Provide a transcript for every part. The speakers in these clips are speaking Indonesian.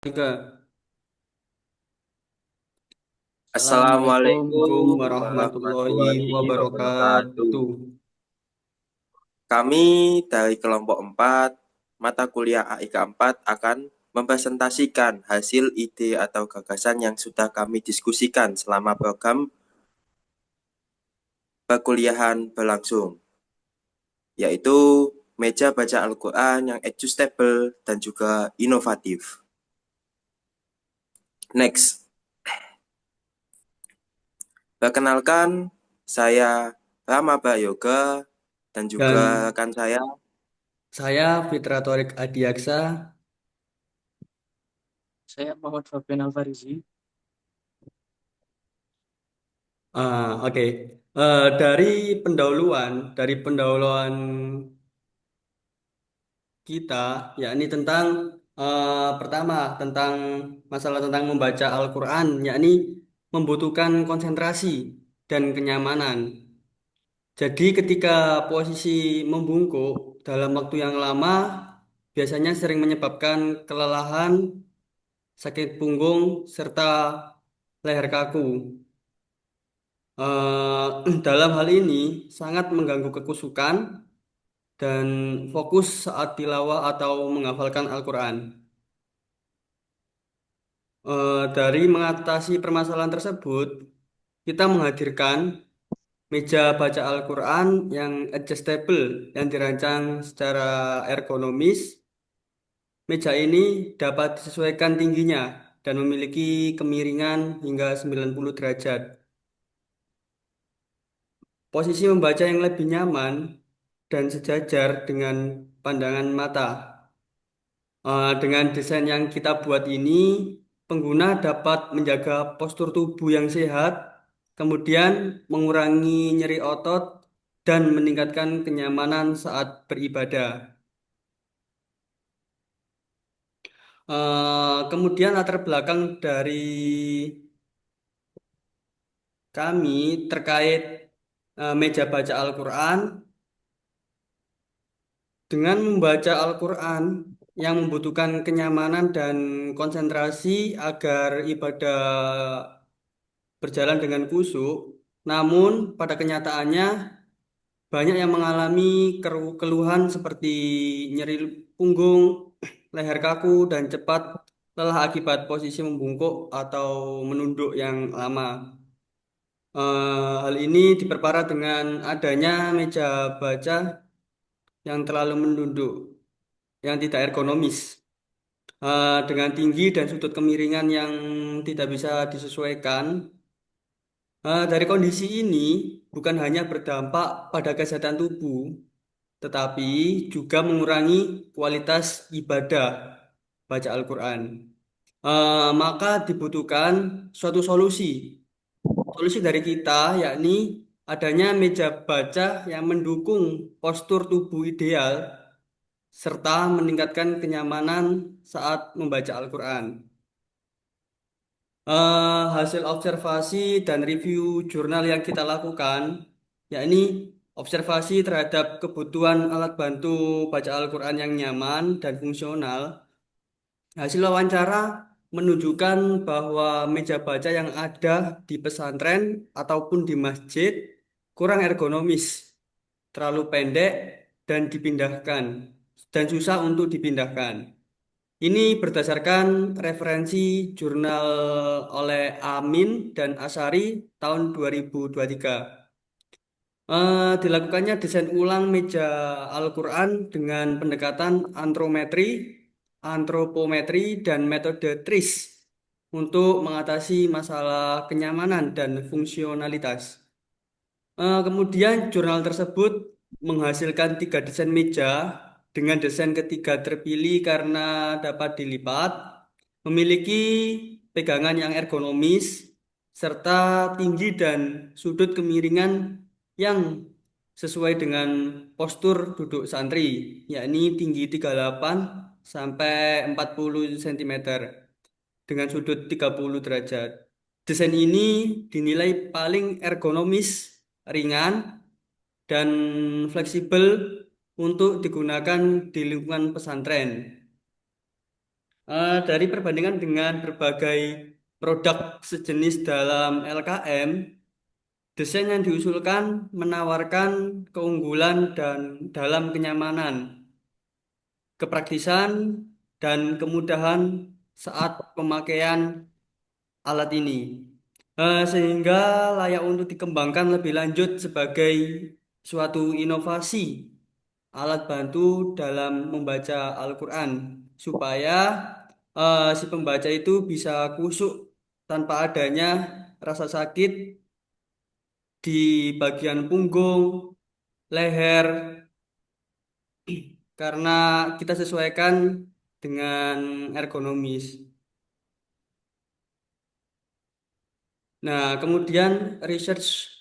Tiga. Assalamualaikum Assalamualaikum warahmatullahi warahmatullahi wabarakatuh. wabarakatuh. Kami dari kelompok 4 mata kuliah AIK 4 akan mempresentasikan hasil ide atau gagasan yang sudah kami diskusikan selama program perkuliahan berlangsung, yaitu meja baca Al-Quran yang adjustable dan juga inovatif. Next, perkenalkan saya Rama Yoga dan juga Dan rekan saya. saya Fitra Thorik Adiaksa. Saya Muhammad Fabian Alfarizi. Oke. Dari pendahuluan kita, yakni tentang pertama tentang masalah tentang membaca Al-Quran, yakni membutuhkan konsentrasi dan kenyamanan. Jadi ketika posisi membungkuk dalam waktu yang lama biasanya sering menyebabkan kelelahan, sakit punggung, serta leher kaku. Dalam hal ini sangat mengganggu kekusukan dan fokus saat tilawah atau menghafalkan Al-Quran. Dari mengatasi permasalahan tersebut, kita menghadirkan meja baca Al-Quran yang adjustable yang dirancang secara ergonomis. Meja ini dapat disesuaikan tingginya dan memiliki kemiringan hingga 90 derajat. Posisi membaca yang lebih nyaman dan sejajar dengan pandangan mata. Dengan desain yang kita buat ini, pengguna dapat menjaga postur tubuh yang sehat, kemudian mengurangi nyeri otot dan meningkatkan kenyamanan saat beribadah. Kemudian latar belakang dari kami terkait meja baca Al-Quran. Dengan membaca Al-Quran yang membutuhkan kenyamanan dan konsentrasi agar ibadah berjalan dengan khusyuk, namun pada kenyataannya banyak yang mengalami keluhan seperti nyeri punggung, leher kaku, dan cepat lelah akibat posisi membungkuk atau menunduk yang lama. Hal ini diperparah dengan adanya meja baca yang terlalu menunduk, yang tidak ergonomis, dengan tinggi dan sudut kemiringan yang tidak bisa disesuaikan. Dari kondisi ini bukan hanya berdampak pada kesehatan tubuh, tetapi juga mengurangi kualitas ibadah baca Al-Quran. Maka dibutuhkan suatu solusi. Solusi dari kita yakni adanya meja baca yang mendukung postur tubuh ideal serta meningkatkan kenyamanan saat membaca Al-Quran. Hasil observasi dan review jurnal yang kita lakukan, yakni observasi terhadap kebutuhan alat bantu baca Al-Quran yang nyaman dan fungsional. Hasil wawancara menunjukkan bahwa meja baca yang ada di pesantren ataupun di masjid kurang ergonomis, terlalu pendek dan dipindahkan, dan susah untuk dipindahkan. Ini berdasarkan referensi jurnal oleh Amin dan Asari tahun 2023. Dilakukannya desain ulang meja Al-Quran dengan pendekatan antropometri, dan metode TRIS untuk mengatasi masalah kenyamanan dan fungsionalitas. Kemudian jurnal tersebut menghasilkan 3 desain meja dengan desain ketiga terpilih karena dapat dilipat, memiliki pegangan yang ergonomis, serta tinggi dan sudut kemiringan yang sesuai dengan postur duduk santri, yakni tinggi 38 sampai 40 cm dengan sudut 30 derajat. Desain ini dinilai paling ergonomis, ringan, dan fleksibel untuk digunakan di lingkungan pesantren. Dari perbandingan dengan berbagai produk sejenis dalam LKM, desain yang diusulkan menawarkan keunggulan dan dalam kenyamanan, kepraktisan, dan kemudahan saat pemakaian alat ini. Sehingga layak untuk dikembangkan lebih lanjut sebagai suatu inovasi alat bantu dalam membaca Al-Quran supaya si pembaca itu bisa khusyuk tanpa adanya rasa sakit di bagian punggung, leher, karena kita sesuaikan dengan ergonomis. Nah, kemudian research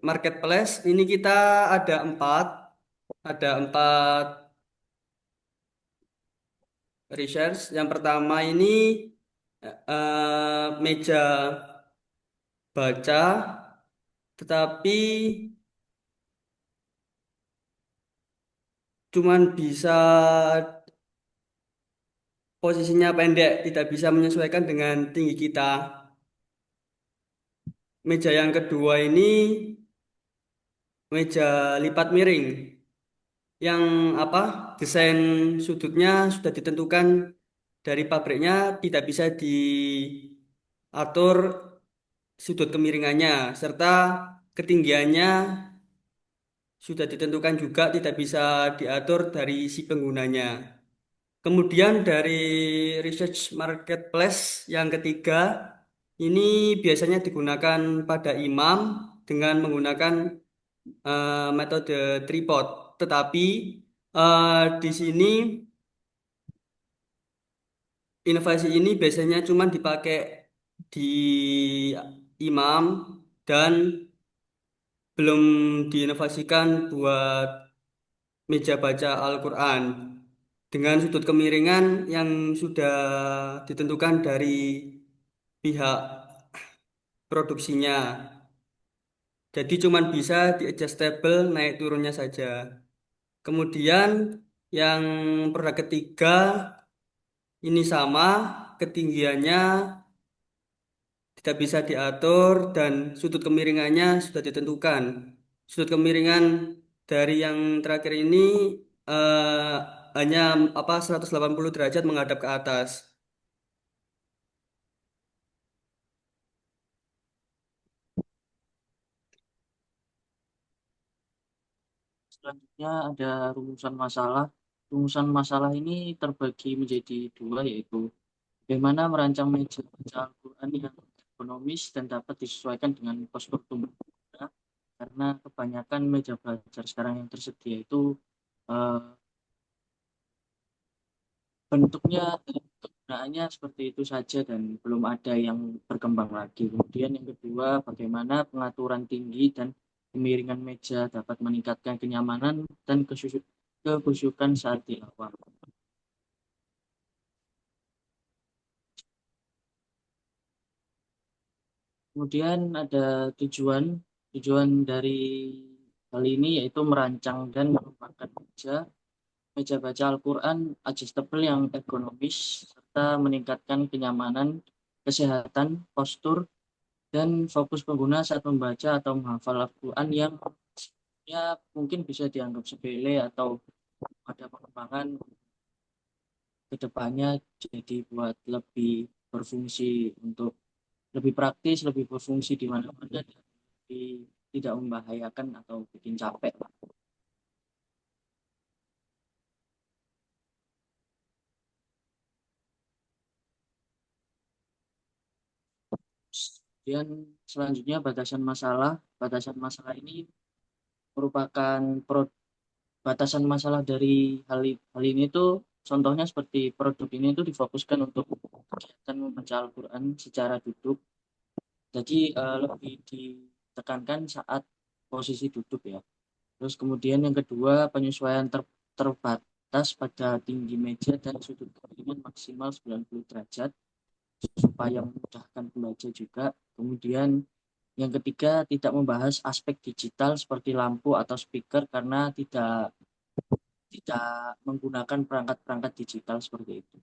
marketplace ini kita ada empat, ada empat research. Yang pertama ini meja baca, tetapi cuman bisa posisinya pendek, tidak bisa menyesuaikan dengan tinggi kita. Meja yang kedua ini meja lipat miring, yang apa desain sudutnya sudah ditentukan dari pabriknya, tidak bisa diatur sudut kemiringannya, serta ketinggiannya sudah ditentukan juga tidak bisa diatur dari si penggunanya. Kemudian dari research marketplace yang ketiga, ini biasanya digunakan pada imam dengan menggunakan metode tripod. Tetapi di sini inovasi ini biasanya cuma dipakai di imam dan belum diinovasikan buat meja baca Al-Quran dengan sudut kemiringan yang sudah ditentukan dari pihak produksinya. Jadi cuman bisa di adjustable naik turunnya saja. Kemudian yang produk ketiga ini sama, ketinggiannya tidak bisa diatur dan sudut kemiringannya sudah ditentukan. Sudut kemiringan dari yang terakhir ini eh, hanya 180 derajat menghadap ke atas. Selanjutnya ada rumusan masalah. Rumusan masalah ini terbagi menjadi dua, yaitu bagaimana merancang meja baca Al-Quran yang ekonomis dan dapat disesuaikan dengan postur tubuh kita. Karena kebanyakan meja belajar sekarang yang tersedia itu eh, bentuknya dan kegunaannya seperti itu saja dan belum ada yang berkembang lagi. Kemudian yang kedua, bagaimana pengaturan tinggi dan kemiringan meja dapat meningkatkan kenyamanan dan kekhusyukan saat tilawah. Kemudian ada tujuan dari hal ini yaitu merancang dan mengembangkan meja baca Al-Quran adjustable yang ergonomis serta meningkatkan kenyamanan, kesehatan, postur, dan fokus pengguna saat membaca atau menghafal Al-Quran yang ya mungkin bisa dianggap sepele atau ada pengembangan ke depannya jadi buat lebih berfungsi untuk lebih praktis, lebih berfungsi di mana-mana dan lebih tidak membahayakan atau bikin capek. Kemudian selanjutnya batasan masalah. Batasan masalah ini merupakan batasan masalah dari hal ini tuh contohnya seperti produk ini tuh difokuskan untuk kegiatan membaca Al-Quran secara duduk. Jadi lebih ditekankan saat posisi duduk ya. Terus kemudian yang kedua penyesuaian terbatas pada tinggi meja dan sudut kemiringan maksimal 90 derajat supaya memudahkan pembaca juga. Kemudian yang ketiga tidak membahas aspek digital seperti lampu atau speaker karena tidak menggunakan perangkat-perangkat digital seperti itu.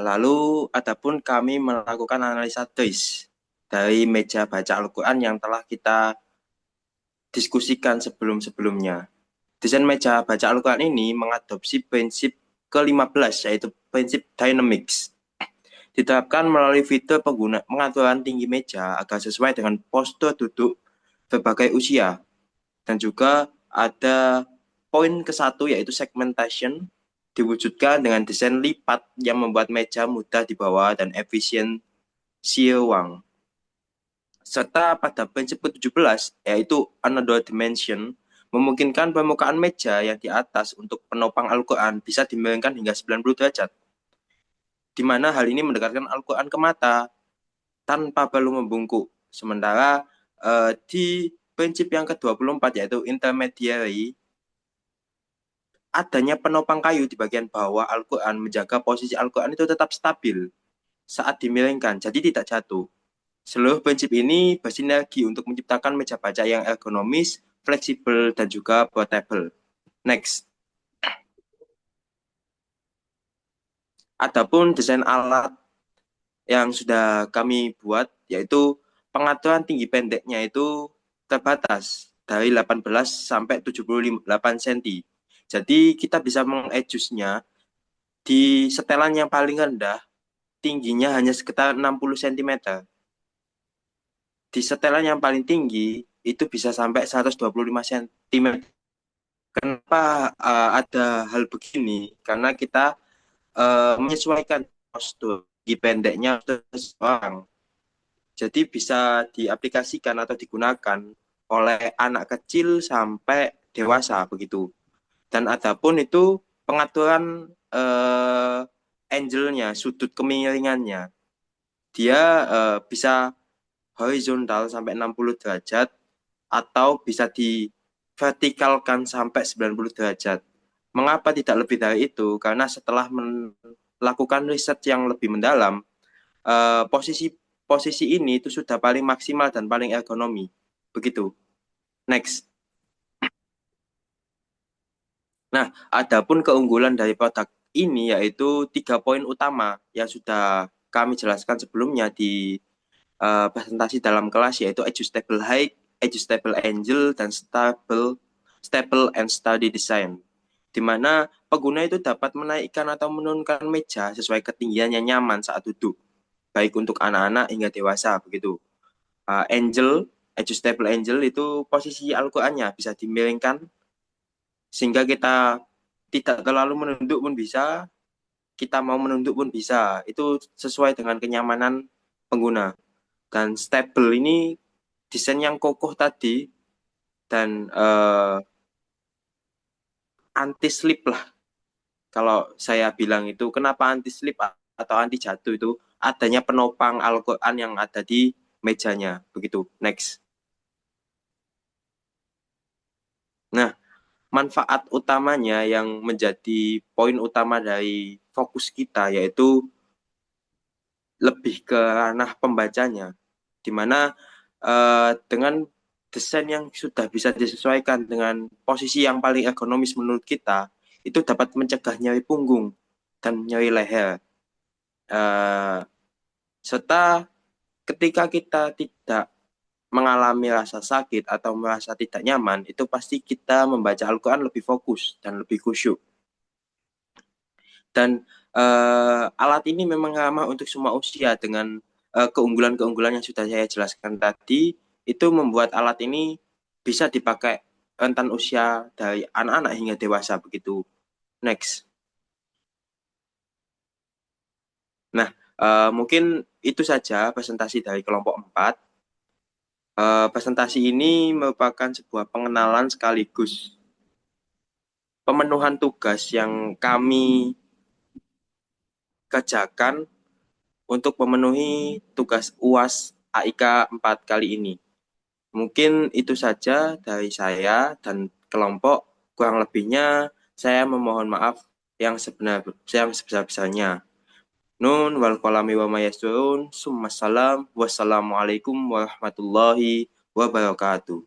Lalu adapun kami melakukan analisa TOIS dari meja baca Al-Quran yang telah kita diskusikan sebelum-sebelumnya. Desain meja baca Al-Quran ini mengadopsi prinsip ke-15, yaitu prinsip dynamics. Diterapkan melalui fitur pengaturan tinggi meja agar sesuai dengan postur duduk berbagai usia. Dan juga ada poin ke-1 yaitu segmentation, diwujudkan dengan desain lipat yang membuat meja mudah dibawa dan efisiensi ruang. Serta pada prinsip ke-17 yaitu another dimension, memungkinkan permukaan meja yang di atas untuk penopang Al-Quran bisa dimiringkan hingga 90 derajat, di mana hal ini mendekatkan Al-Quran ke mata tanpa perlu membungkuk. Sementara di prinsip yang ke-24 yaitu intermediary, adanya penopang kayu di bagian bawah Al-Quran menjaga posisi Al-Quran itu tetap stabil saat dimiringkan, jadi tidak jatuh. Seluruh prinsip ini bersinergi untuk menciptakan meja baca yang ergonomis, fleksibel, dan juga portable. Next. Adapun desain alat yang sudah kami buat, yaitu pengaturan tinggi pendeknya itu terbatas dari 18 sampai 78 cm. Jadi kita bisa mengadjustnya di setelan yang paling rendah, tingginya hanya sekitar 60 cm. Di setelan yang paling tinggi, itu bisa sampai 125 cm. Kenapa ada hal begini? Karena kita menyesuaikan postur tinggi pendeknya seseorang. Jadi bisa diaplikasikan atau digunakan oleh anak kecil sampai dewasa begitu. Dan adapun itu pengaturan angle-nya, sudut kemiringannya. Dia bisa horizontal sampai 60 derajat atau bisa divertikalkan sampai 90 derajat. Mengapa tidak lebih dari itu? Karena setelah melakukan riset yang lebih mendalam, posisi ini itu sudah paling maksimal dan paling ergonomi. Begitu. Next. Nah, adapun keunggulan dari produk ini yaitu 3 poin utama yang sudah kami jelaskan sebelumnya di presentasi dalam kelas, yaitu adjustable height, adjustable angle, dan stable and steady design, di mana pengguna itu dapat menaikkan atau menurunkan meja sesuai ketinggian yang nyaman saat duduk, baik untuk anak-anak hingga dewasa begitu. Adjustable angle itu posisi Al-Qurannya bisa dimiringkan sehingga kita tidak terlalu menunduk pun bisa, kita mau menunduk pun bisa. Itu sesuai dengan kenyamanan pengguna. Dan stable ini desain yang kokoh tadi dan anti slip lah. Kalau saya bilang itu, kenapa anti slip atau anti jatuh itu? Adanya penopang Al-Quran yang ada di mejanya. Begitu. Next. Nah, manfaat utamanya yang menjadi poin utama dari fokus kita yaitu lebih ke ranah pembacanya, di mana dengan desain yang sudah bisa disesuaikan dengan posisi yang paling ergonomis menurut kita, itu dapat mencegah nyeri punggung dan nyeri leher. Serta ketika kita tidak mengalami rasa sakit atau merasa tidak nyaman, itu pasti kita membaca Al-Quran lebih fokus dan lebih khusyuk. Dan alat ini memang ramah untuk semua usia dengan keunggulan-keunggulan yang sudah saya jelaskan tadi, itu membuat alat ini bisa dipakai rentan usia dari anak-anak hingga dewasa begitu. Next. Nah, mungkin itu saja presentasi dari kelompok 4. Presentasi ini merupakan sebuah pengenalan sekaligus pemenuhan tugas yang kami kerjakan untuk memenuhi tugas UAS AIK 4 kali ini. Mungkin itu saja dari saya dan kelompok. Kurang lebihnya saya memohon maaf yang sebesar-besarnya. Nun wal qalami wa ma yasturun. Summa salam. Wassalamualaikum warahmatullahi wabarakatuh.